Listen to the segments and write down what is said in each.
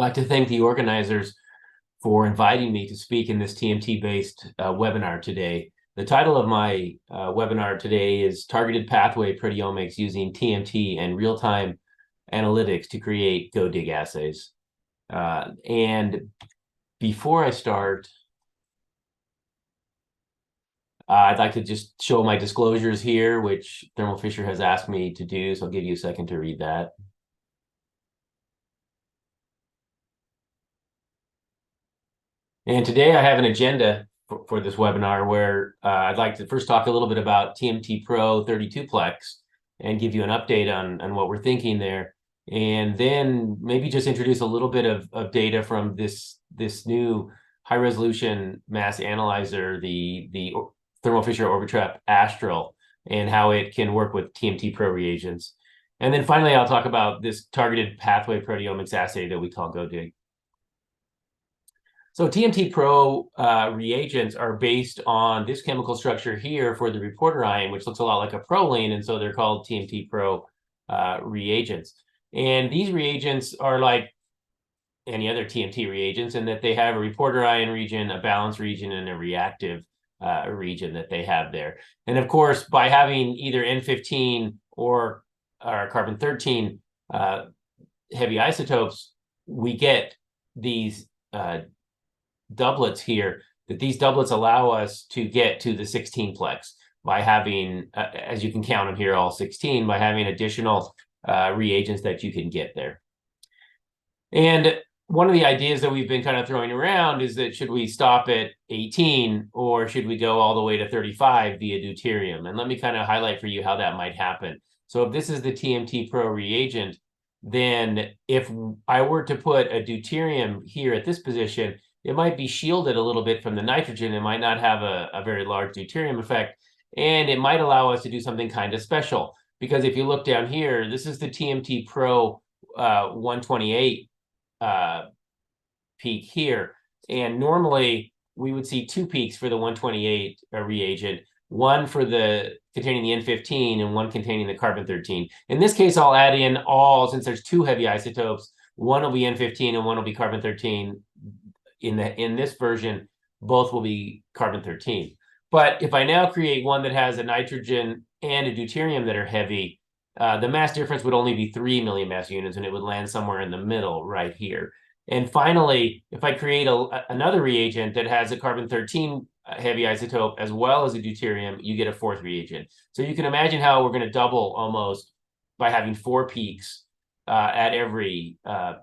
like to thank the organizers for inviting me to speak in this TMT-based webinar today. The title of my webinar today is Targeted Pathway Proteomics Using TMT and Real-Time Analytics to Create GoDig Assays. And before I start, I'd like to just show my disclosures here, which Thermo Fisher has asked me to do, so I'll give you a second to read that. And today I have an agenda for this webinar where I'd like to first talk a little bit about TMT Pro 32-plex and give you an update on what we're thinking there. And then maybe just introduce a little bit of data from this new high-resolution mass analyzer, the Thermo Fisher Orbitrap Astral, and how it can work with TMT Pro reagents. And then finally, I'll talk about this targeted pathway proteomics assay that we call GoDig. So TMT Pro reagents are based on this chemical structure here for the reporter ion, which looks a lot like a proline, and so they're called TMT Pro reagents. And these reagents are like any other TMT reagents in that they have a reporter ion region, a balance region, and a reactive region that they have there. And of course, by having either N15 or carbon-13 heavy isotopes, we get these doublets here, that these doublets allow us to get to the 16-plex by having, as you can count them here, all 16, by having additional reagents that you can get there. And one of the ideas that we've been kind of throwing around is that should we stop at 18 or should we go all the way to 35 via deuterium? And let me kind of highlight for you how that might happen. So if this is the TMT Pro reagent, then if I were to put a deuterium here at this position, it might be shielded a little bit from the nitrogen. It might not have a very large deuterium effect, and it might allow us to do something kind of special. Because if you look down here, this is the TMT Pro 128 peak here. And normally we would see two peaks for the 128 reagent, one for the containing the N15 and one containing the carbon-13. In this case, I'll add in all, since there's two heavy isotopes, one will be N15 and one will be carbon-13. In this version, both will be carbon-13. But if I now create one that has a nitrogen and a deuterium that are heavy, the mass difference would only be 3 millimass units, and it would land somewhere in the middle right here. And finally, if I create another reagent that has a carbon-13 heavy isotope as well as a deuterium, you get a fourth reagent. So you can imagine how we're going to double almost by having 4 peaks at every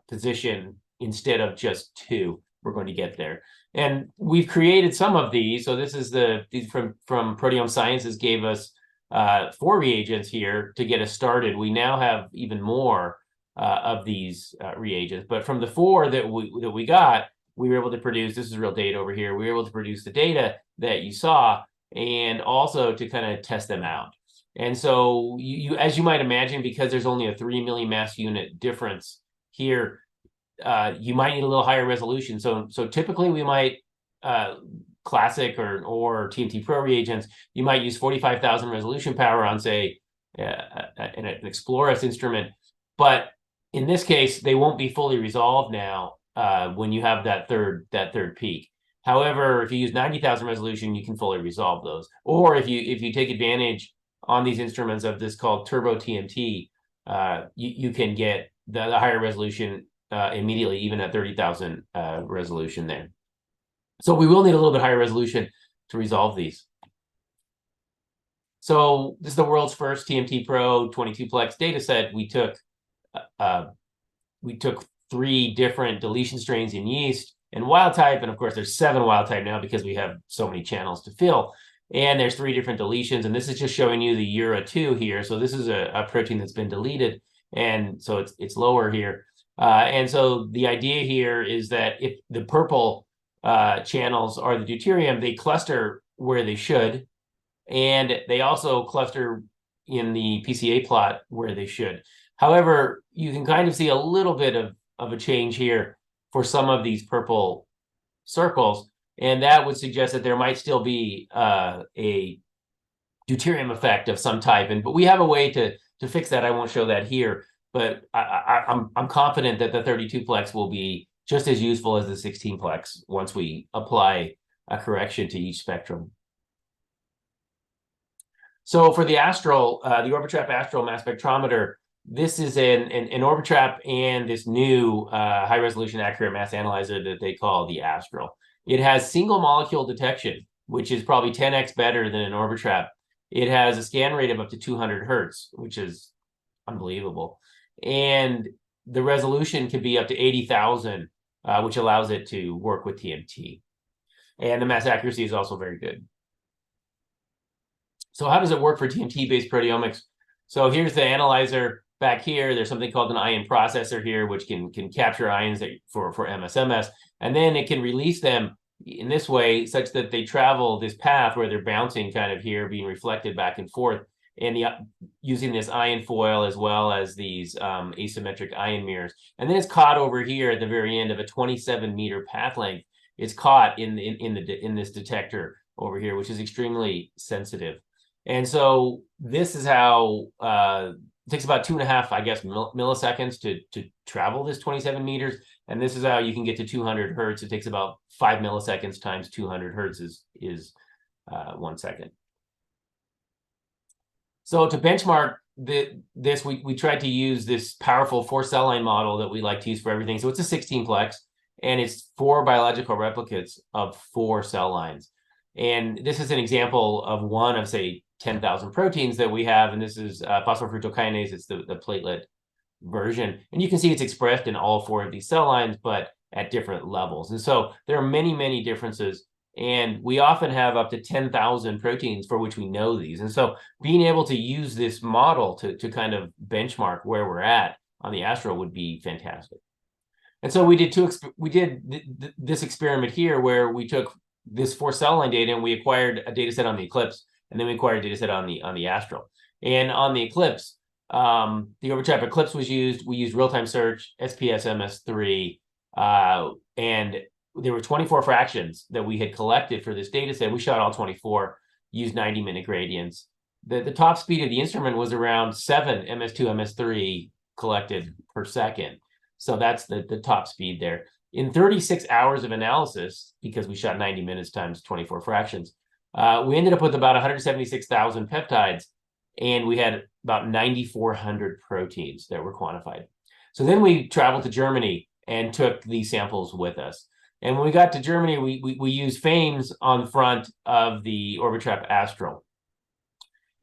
position instead of just 2. We're going to get there. And we've created some of these. So this is these from Proteome Sciences gave us 4 reagents here to get us started. We now have even more of these reagents. But from the 4 that we got, we were able to produce, this is real data over here, we were able to produce the data that you saw and also to kind of test them out. And so you as you might imagine, because there's only a 3 millimass unit difference here, you might need a little higher resolution. So typically we might classic or TMT Pro reagents, you might use 45,000 resolution power on, say, an Exploris instrument. But in this case, they won't be fully resolved now when you have that third peak. However, if you use 90,000 resolution, you can fully resolve those. Or if you take advantage on these instruments of this called turbo TMT, you can get the higher resolution immediately, even at 30,000 resolution there. So we will need a little bit higher resolution to resolve these. So this is the world's first TMT Pro 22-plex data set. We took 3 different deletion strains in yeast and wild type, and of course there's 7 wild type now because we have so many channels to fill. And there's 3 different deletions, and this is just showing you the URA2 here. So this is a protein that's been deleted, and so it's lower here. And so the idea here is that if the purple channels are the deuterium, they cluster where they should, and they also cluster in the PCA plot where they should. However, you can kind of see a little bit of a change here for some of these purple circles, and that would suggest that there might still be a deuterium effect of some type. But we have a way to fix that. I won't show that here. But I'm confident that the 32-plex will be just as useful as the 16-plex once we apply a correction to each spectrum. So for the Astral, the Orbitrap Astral mass spectrometer, this is an Orbitrap and this new high-resolution accurate mass analyzer that they call the Astral. It has single molecule detection, which is probably 10x better than an Orbitrap. It has a scan rate of up to 200 hertz, which is unbelievable. And the resolution can be up to 80,000, which allows it to work with TMT. And the mass accuracy is also very good. So how does it work for TMT-based proteomics? So here's the analyzer back here. There's something called an ion processor here, which can capture ions for MSMS, and then it can release them in this way such that they travel this path where they're bouncing kind of here, being reflected back and forth, and using this ion foil as well as these asymmetric ion mirrors. And then it's caught over here at the very end of a 27-meter path length. It's caught in this detector over here, which is extremely sensitive. And so this is how it takes about 2.5, I guess, milliseconds to travel this 27 meters. And this is how you can get to 200 hertz. It takes about 5 milliseconds times 200 hertz is 1 second. So to benchmark this, we tried to use this powerful 4 cell line model that we like to use for everything. So it's a 16-plex, and it's 4 biological replicates of 4 cell lines. And this is an example of one of, say, 10,000 proteins that we have, and this is phosphofructokinase. It's the platelet version, and you can see it's expressed in all 4 of these cell lines, but at different levels. And so there are many differences, and we often have up to 10,000 proteins for which we know these. And so being able to use this model to kind of benchmark where we're at on the Astral would be fantastic. And so we did this experiment here where we took this 4 cell line data and we acquired a data set on the Eclipse, and then we acquired a data set on the Astral. And on the Eclipse, the Orbitrap Eclipse was used. We used real-time search, SPS MS3, and there were 24 fractions that we had collected for this data set. We shot all 24, used 90-minute gradients. The top speed of the instrument was around 7 MS2, MS3 collected per second. So that's the top speed there. In 36 hours of analysis, because we shot 90 minutes times 24 fractions, we ended up with about 176,000 peptides, and we had about 9,400 proteins that were quantified. So then we traveled to Germany and took these samples with us. And when we got to Germany, we used FAMES on the front of the Orbitrap Astral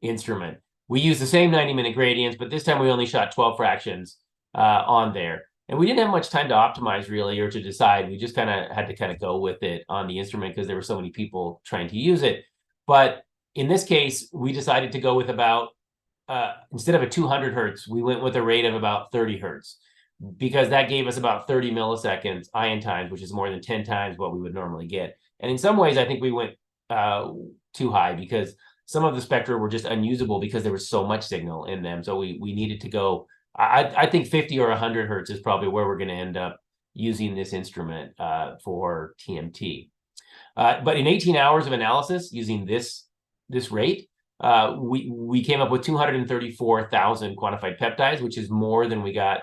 instrument. We used the same 90-minute gradients, but this time we only shot 12 fractions on there. And we didn't have much time to optimize, really, or to decide. We just kind of had to go with it on the instrument because there were so many people trying to use it. But in this case, we decided to go with about, instead of a 200 hertz, we went with a rate of about 30 hertz, because that gave us about 30 milliseconds ion times, which is more than 10 times what we would normally get. And in some ways, I think we went too high, because some of the spectra were just unusable because there was so much signal in them. So we needed to go, I think 50 or 100 hertz is probably where we're going to end up using this instrument for TMT. But in 18 hours of analysis using this rate, we came up with 234,000 quantified peptides, which is more than we got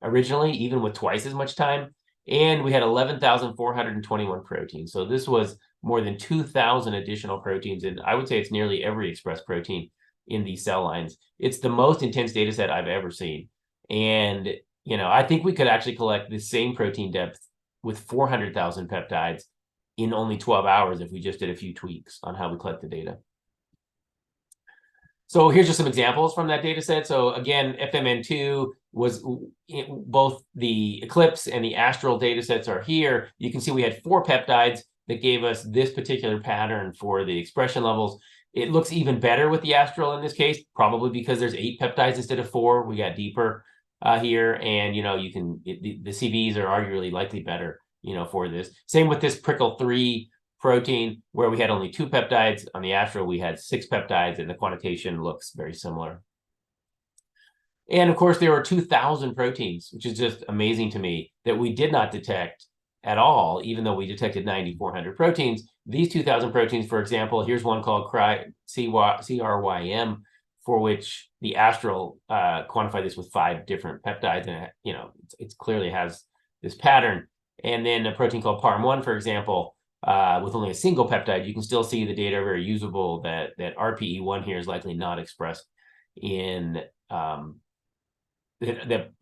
originally, even with twice as much time. And we had 11,421 proteins. So this was more than 2,000 additional proteins. And I would say it's nearly every expressed protein in these cell lines. It's the most intense data set I've ever seen. And, I think we could actually collect the same protein depth with 400,000 peptides in only 12 hours if we just did a few tweaks on how we collect the data. So here's just some examples from that data set. So again, FMN2 was both the Eclipse and the Astral data sets are here. You can see we had 4 peptides that gave us this particular pattern for the expression levels. It looks even better with the Astral in this case, probably because there's 8 peptides instead of 4. We got deeper here, and the CVs are arguably likely better, for this. Same with this Prickle3 protein, where we had only 2 peptides. On the Astral, we had 6 peptides, and the quantitation looks very similar. And of course, there were 2,000 proteins, which is just amazing to me, that we did not detect at all, even though we detected 9,400 proteins. These 2,000 proteins, for example, here's one called CRYM, for which the Astral quantified this with 5 different peptides, and it clearly has this pattern. and then a protein called PARM1, for example, with only a single peptide, you can still see the data are very usable that RPE1 here is likely not expressed in that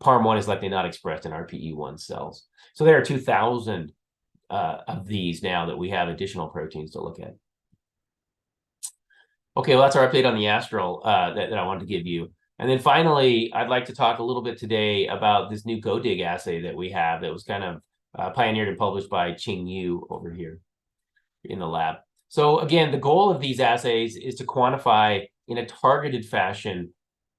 PARM1 is likely not expressed in RPE1 cells. So there are 2,000 of these now that we have additional proteins to look at. Okay, well, that's our update on the Astral that I wanted to give you. And then finally, I'd like to talk a little bit today about this new GoDig assay that we have that was kind of pioneered and published by Qing Yu over here in the lab. So again, the goal of these assays is to quantify in a targeted fashion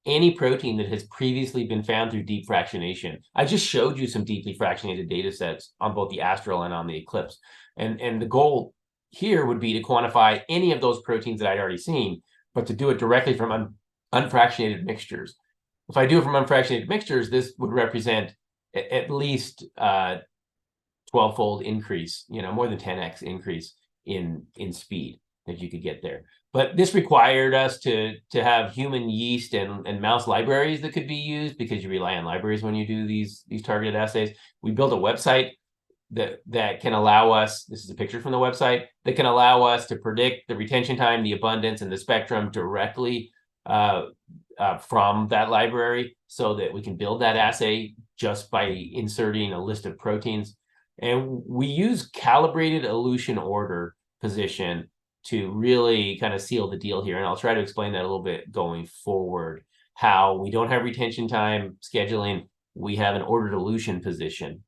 any protein that has previously been found through deep fractionation. I just showed you some deeply fractionated data sets on both the Astral and on the Eclipse. And the goal here would be to quantify any of those proteins that I'd already seen, but to do it directly from unfractionated mixtures. If I do it from unfractionated mixtures, this would represent at least 12-fold increase, more than 10x increase in speed that you could get there. But this required us to have human yeast and mouse libraries that could be used, because you rely on libraries when you do these targeted assays. We built a website that can allow us, this is a picture from the website, that can allow us to predict the retention time, the abundance, and the spectrum directly from that library, so that we can build that assay just by inserting a list of proteins. And we use calibrated elution order position to really kind of seal the deal here. And I'll try to explain that a little bit going forward, how we don't have retention time scheduling, we have an ordered elution position.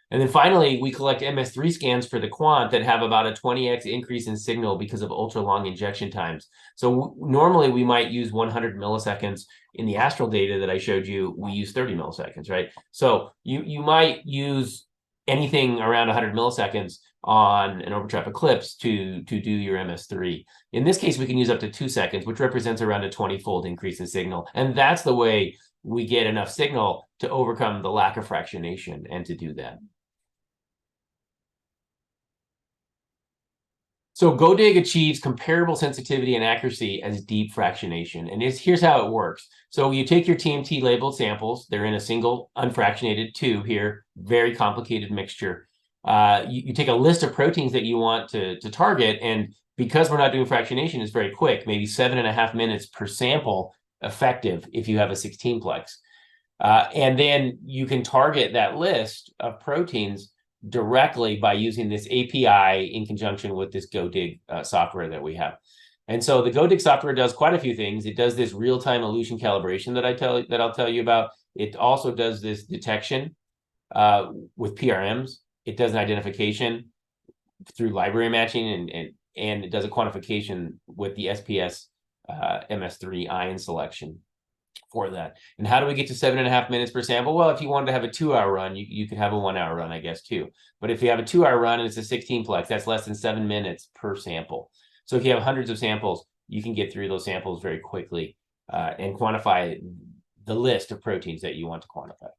And then finally, we collect MS3 scans for the quant that have about a 20x increase in signal because of ultra long injection times. So normally we might use 100 milliseconds. In the Astral data that I showed you, we use 30 milliseconds, right? So you might use anything around 100 milliseconds on an Orbitrap Eclipse to do your MS3. In this case, we can use up to 2 seconds, which represents around a 20-fold increase in signal. And that's the way we get enough signal to overcome the lack of fractionation and to do that. So GoDig achieves comparable sensitivity and accuracy as deep fractionation. And here's how it works. So you take your TMT labeled samples. They're in a single unfractionated tube here, very complicated mixture. You take a list of proteins that you want to target. And because we're not doing fractionation, it's very quick, maybe 7.5 minutes per sample effective if you have a 16-plex. And then you can target that list of proteins directly by using this API in conjunction with this GoDig software that we have. And so the GoDig software does quite a few things. It does this real-time elution calibration that I'll tell you about. It also does this detection with PRMs. It does an identification through library matching, and it does a quantification with the SPS MS3 ion selection for that. And how do we get to 7.5 minutes per sample? Well, if you wanted to have a 2-hour run, you could have a 1-hour run, I guess, too. But if you have a 2-hour run and it's a 16-plex, that's less than 7 minutes per sample. So if you have hundreds of samples, you can get through those samples very quickly and quantify the list of proteins that you want to quantify.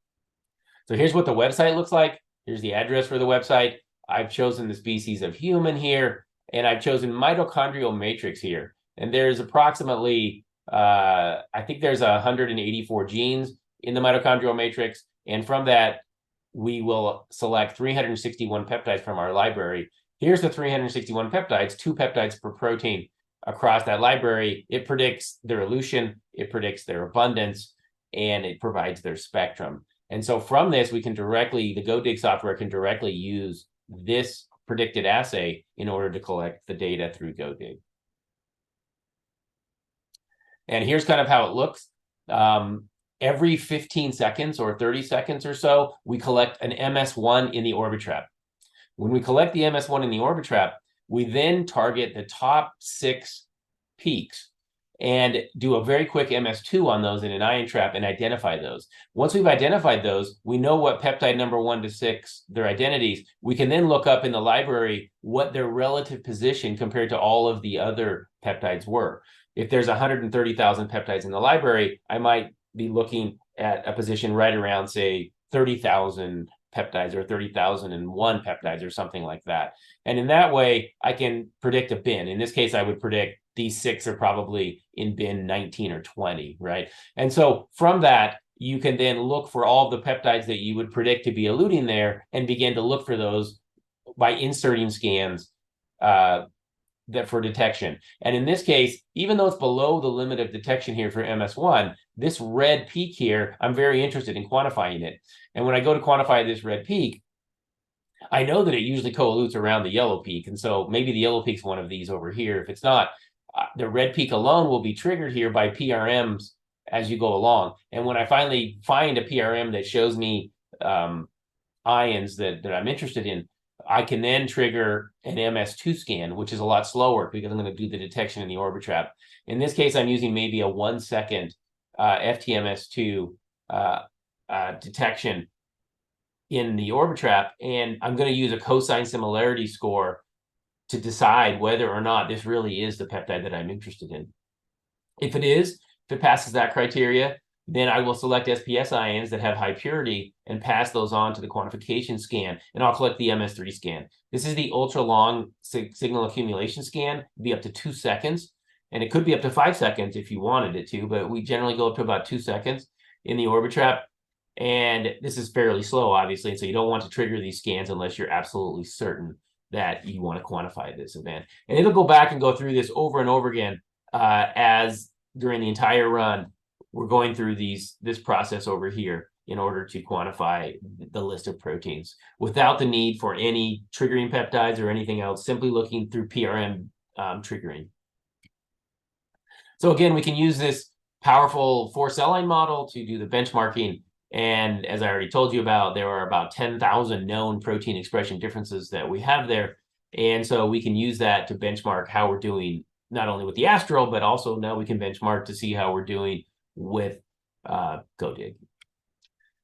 So here's what the website looks like. Here's the address for the website. I've chosen the species of human here, and I've chosen mitochondrial matrix here. And there's approximately I think there's 184 genes in the mitochondrial matrix. And from that, we will select 361 peptides from our library. Here's the 361 peptides, 2 peptides per protein across that library. It predicts their elution, it predicts their abundance, and it provides their spectrum. And so from this, we can directly, the GoDig software can directly use this predicted assay in order to collect the data through GoDig. And here's kind of how it looks. Every 15 seconds or 30 seconds or so, we collect an MS1 in the Orbitrap. When we collect the MS1 in the Orbitrap, we then target the top 6 peaks and do a very quick MS2 on those in an ion trap and identify those. Once we've identified those, we know what peptide number 1 to 6, their identities. We can then look up in the library what their relative position compared to all of the other peptides were. If there's 130,000 peptides in the library, I might be looking at a position right around, say, 30,000 peptides or 30,001 peptides or something like that. And in that way, I can predict a bin. In this case, I would predict these 6 are probably in bin 19 or 20, right? And so from that, you can then look for all the peptides that you would predict to be eluting there and begin to look for those by inserting scans for detection. And in this case, even though it's below the limit of detection here for MS1, this red peak here, I'm very interested in quantifying it. And when I go to quantify this red peak, I know that it usually co-elutes around the yellow peak. And so maybe the yellow peak's one of these over here. If it's not, the red peak alone will be triggered here by PRMs as you go along. And when I finally find a PRM that shows me ions that I'm interested in, I can then trigger an MS2 scan, which is a lot slower because I'm going to do the detection in the Orbitrap. In this case, I'm using maybe a 1 second FTMS2 detection in the Orbitrap, and I'm going to use a cosine similarity score to decide whether or not this really is the peptide that I'm interested in. If it passes that criteria, then I will select SPS ions that have high purity and pass those on to the quantification scan, and I'll collect the MS3 scan. This is the ultra long signal accumulation scan. It'd be up to 2 seconds, and it could be up to 5 seconds if you wanted it to, but we generally go up to about 2 seconds in the Orbitrap. And this is fairly slow, obviously, and so you don't want to trigger these scans unless you're absolutely certain that you want to quantify this event. And it'll go back and go through this over and over again as during the entire run, we're going through this process over here in order to quantify the list of proteins without the need for any triggering peptides or anything else, simply looking through PRM triggering. So again, we can use this powerful 4 cell line model to do the benchmarking. And as I already told you about, there are about 10,000 known protein expression differences that we have there. And so we can use that to benchmark how we're doing, not only with the Astral, but also now we can benchmark to see how we're doing with GoDig.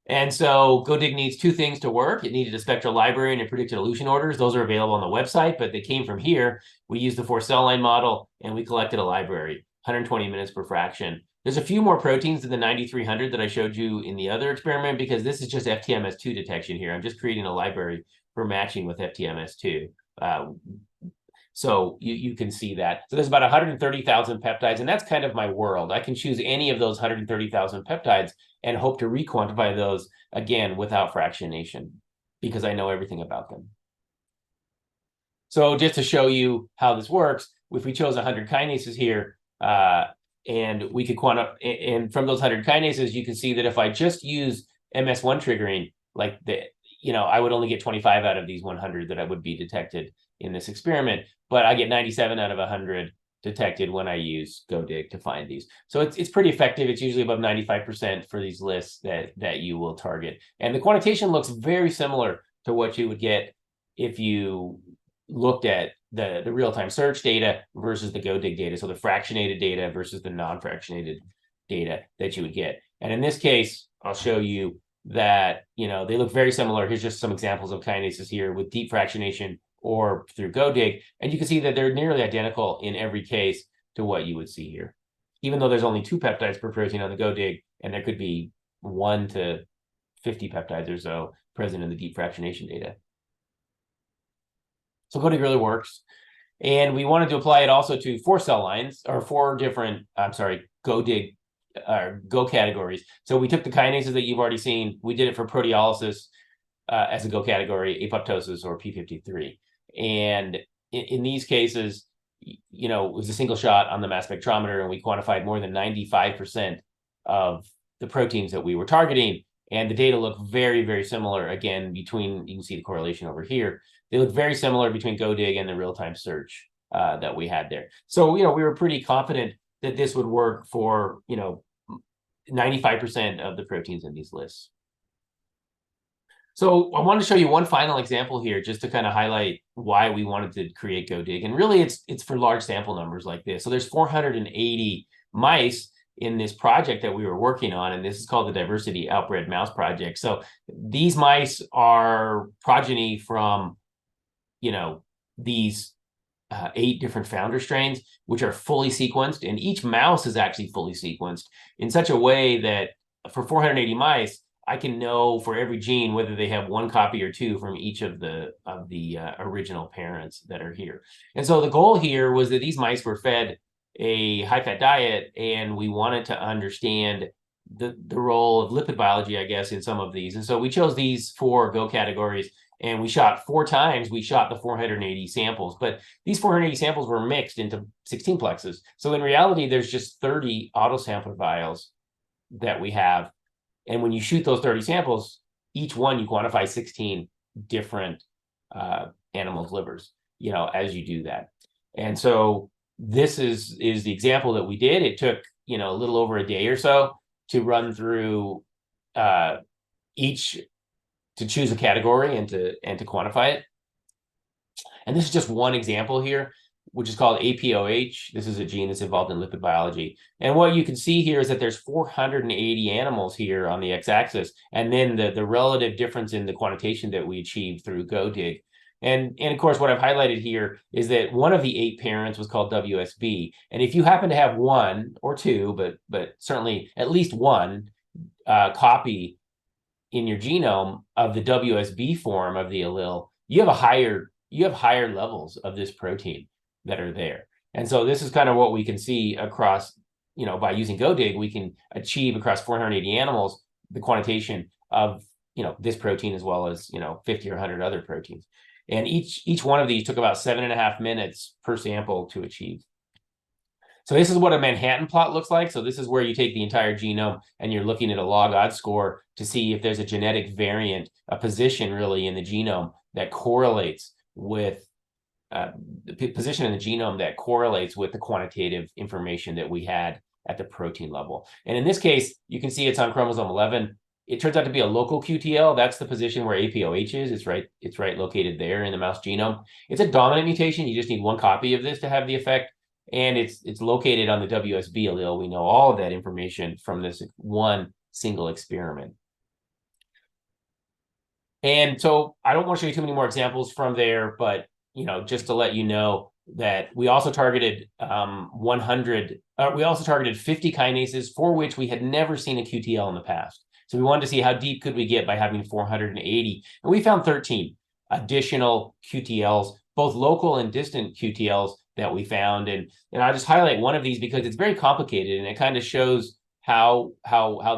And so GoDig needs 2 things to work. It needed a spectral library and a predicted elution orders. Those are available on the website, but they came from here. We used the 4 cell line model and we collected a library, 120 minutes per fraction. There's a few more proteins than the 9300 that I showed you in the other experiment because this is just FTMS2 detection here. I'm just creating a library for matching with FTMS2. So you can see that. So there's about 130,000 peptides, and that's kind of my world. I can choose any of those 130,000 peptides and hope to re-quantify those, again, without fractionation because I know everything about them. So just to show you how this works, if we chose 100 kinases here, and we could quantify, and from those 100 kinases, you can see that if I just use MS1 triggering, like I would only get 25 out of these 100 that I would be detected in this experiment, but I get 97 out of 100 detected when I use GoDig to find these. So it's pretty effective. It's usually above 95% for these lists that you will target. And the quantitation looks very similar to what you would get if you looked at the real-time search data versus the GoDig data. So the fractionated data versus the non-fractionated data that you would get. And in this case, I'll show you that, they look very similar. Here's just some examples of kinases here with deep fractionation or through GoDig. And you can see that they're nearly identical in every case to what you would see here. Even though there's only 2 peptides per protein on the GoDig, and there could be 1 to 50 peptides or so present in the deep fractionation data. So GoDig really works. And we wanted to apply it also to 4 cell lines, or 4 different, GoDig Go categories. So we took the kinases that you've already seen. We did it for proteolysis as a Go category, apoptosis or P53. And in these cases, it was a single shot on the mass spectrometer, and we quantified more than 95% of the proteins that we were targeting. And the data look very, very similar. Again, you can see the correlation over here. They look very similar between GoDig and the real-time search that we had there. So, we were pretty confident that this would work for, 95% of the proteins in these lists. So I want to show you one final example here just to kind of highlight why we wanted to create GoDig. And really, it's for large sample numbers like this. So there's 480 mice in this project that we were working on, and this is called the Diversity Outbred Mouse Project. So these mice are progeny from, these 8 different founder strains, which are fully sequenced, and each mouse is actually fully sequenced in such a way that for 480 mice, I can know for every gene whether they have 1 copy or 2 from each of the original parents that are here. And so the goal here was that these mice were fed a high-fat diet, and we wanted to understand the role of lipid biology, I guess, in some of these. And so we chose these 4 Go categories, and we shot 4 times. We shot the 480 samples, but these 480 samples were mixed into 16 plexes. So in reality, there's just 30 autosample vials that we have. And when you shoot those 30 samples, each one you quantify 16 different animals' livers, as you do that. And so this is the example that we did. It took, a little over a day or so to run through each, to choose a category and to quantify it. And this is just one example here, which is called APOH. This is a gene that's involved in lipid biology. And what you can see here is that there's 480 animals here on the x-axis, and then the relative difference in the quantitation that we achieved through GoDig. And of course, what I've highlighted here is that one of the 8 parents was called WSB. And if you happen to have 1 or 2, but certainly at least 1 copy in your genome of the WSB form of the allele, you have higher levels of this protein that are there. And so this is kind of what we can see across, by using GoDig, we can achieve across 480 animals the quantitation of, this protein as well as, 50 or 100 other proteins. And each one of these took about 7.5 minutes per sample to achieve. So this is what a Manhattan plot looks like. So this is where you take the entire genome and you're looking at a log odds score to see if there's a genetic variant, a position really in the genome that correlates with the position in the genome that correlates with the quantitative information that we had at the protein level. And in this case, you can see it's on chromosome 11. It turns out to be a local QTL. That's the position where APOH is. It's right located there in the mouse genome. It's a dominant mutation. You just need 1 copy of this to have the effect. And it's located on the WSB allele. We know all of that information from this one single experiment. And so I don't want to show you too many more examples from there, but just to let you know that we also targeted 50 kinases for which we had never seen a QTL in the past. So we wanted to see how deep could we get by having 480. And we found 13 additional QTLs, both local and distant QTLs that we found. And I'll just highlight one of these because it's very complicated and it kind of shows how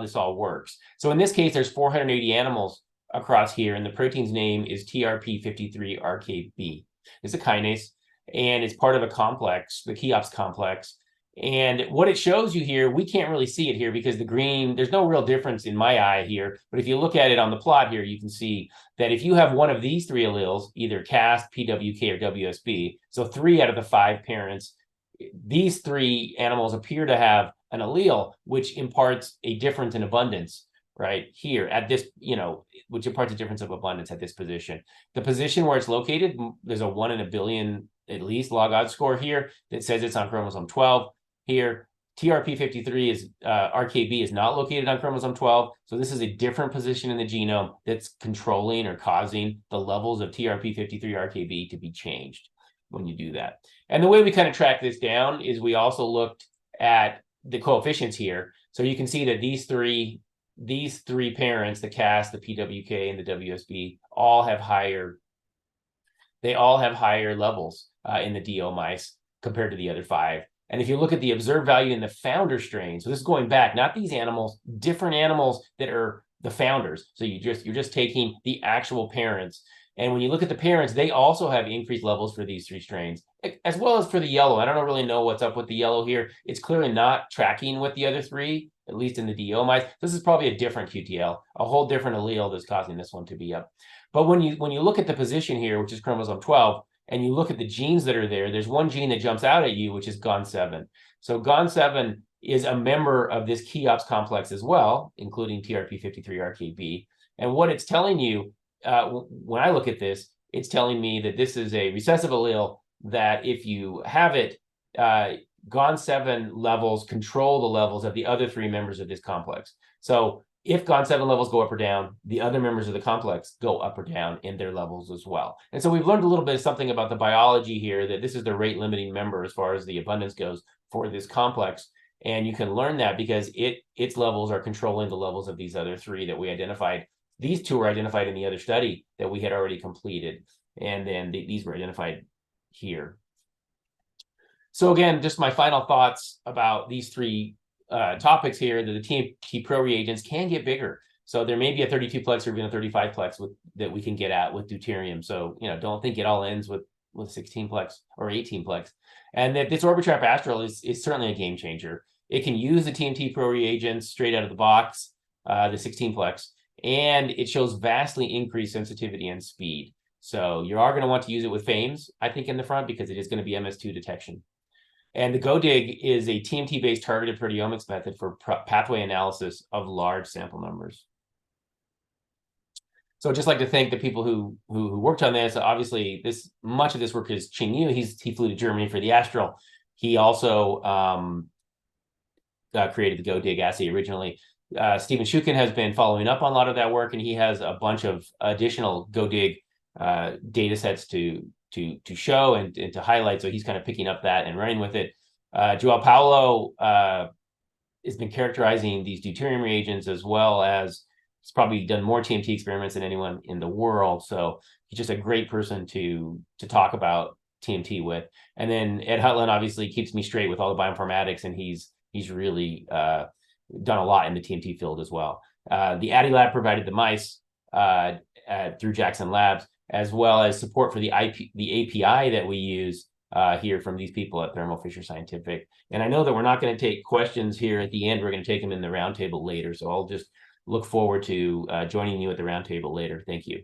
this all works. So in this case, there's 480 animals across here, and the protein's name is TRP53RKB. It's a kinase, and it's part of a complex, the Cheops complex. And what it shows you here, we can't really see it here because the green, there's no real difference in my eye here. But if you look at it on the plot here, you can see that if you have one of these 3 alleles, either Cas, PWK, or WSB, so 3 out of the 5 parents, these 3 animals appear to have an allele which imparts a difference in abundance right here at this, which imparts a difference of abundance at this position. The position where it's located, there's a 1 in a billion at least log odds score here that says it's on chromosome 12. Here, TRP53 is RKB is not located on chromosome 12. So this is a different position in the genome that's controlling or causing the levels of TRP53 RKB to be changed when you do that. And the way we kind of track this down is we also looked at the coefficients here. So you can see that these three parents, the Cas, the PWK, and the WSB, all have higher levels in the DO mice compared to the other 5. And if you look at the observed value in the founder strain, so this is going back, not these animals, different animals that are the founders. So you're just taking the actual parents. And when you look at the parents, they also have increased levels for these 3 strains, as well as for the yellow. I don't really know what's up with the yellow here. It's clearly not tracking with the other 3, at least in the DO mice. This is probably a different QTL, a whole different allele that's causing this one to be up. But when you look at the position here, which is chromosome 12, and you look at the genes that are there, there's one gene that jumps out at you, which is GON7. So GON7 is a member of this Cheops complex as well, including TRP53RKB. And what it's telling you, when I look at this, it's telling me that this is a recessive allele that if you have it, GON7 levels control the levels of the other 3 members of this complex. So if GON7 levels go up or down, the other members of the complex go up or down in their levels as well. And so we've learned a little bit of something about the biology here, that this is the rate limiting member as far as the abundance goes for this complex. And you can learn that because its levels are controlling the levels of these other 3 that we identified. These 2 were identified in the other study that we had already completed. And then these were identified here. So again, just my final thoughts about these 3 topics here that the TMT Pro reagents can get bigger. So there may be a 32 plex or even a 35 plex that we can get at with deuterium. So, don't think it all ends with 16 plex or 18 plex. And that this Orbitrap Astral is certainly a game changer. It can use the TMT Pro reagents straight out of the box, the 16 plex, and it shows vastly increased sensitivity and speed. So you are going to want to use it with FAMES, I think, in the front, because it is going to be MS2 detection. And the GoDig is a TMT-based targeted proteomics method for pathway analysis of large sample numbers. So I'd just like to thank the people who worked on this. Obviously, much of this work is Qing Yu. He flew to Germany for the Astral. He also created the GoDig assay originally. Stephen Shukin has been following up on a lot of that work, and he has a bunch of additional GoDig data sets to show and to highlight. So he's kind of picking up that and running with it. Joao Paulo has been characterizing these deuterium reagents, as well as he's probably done more TMT experiments than anyone in the world. So he's just a great person to talk about TMT with. And then Ed Hutland obviously keeps me straight with all the bioinformatics, and he's really done a lot in the TMT field as well. The Addy Lab provided the mice through Jackson Labs, as well as support for the API that we use here from these people at Thermo Fisher Scientific. And I know that we're not going to take questions here at the end. We're going to take them in the roundtable later. So I'll just look forward to joining you at the roundtable later. Thank you.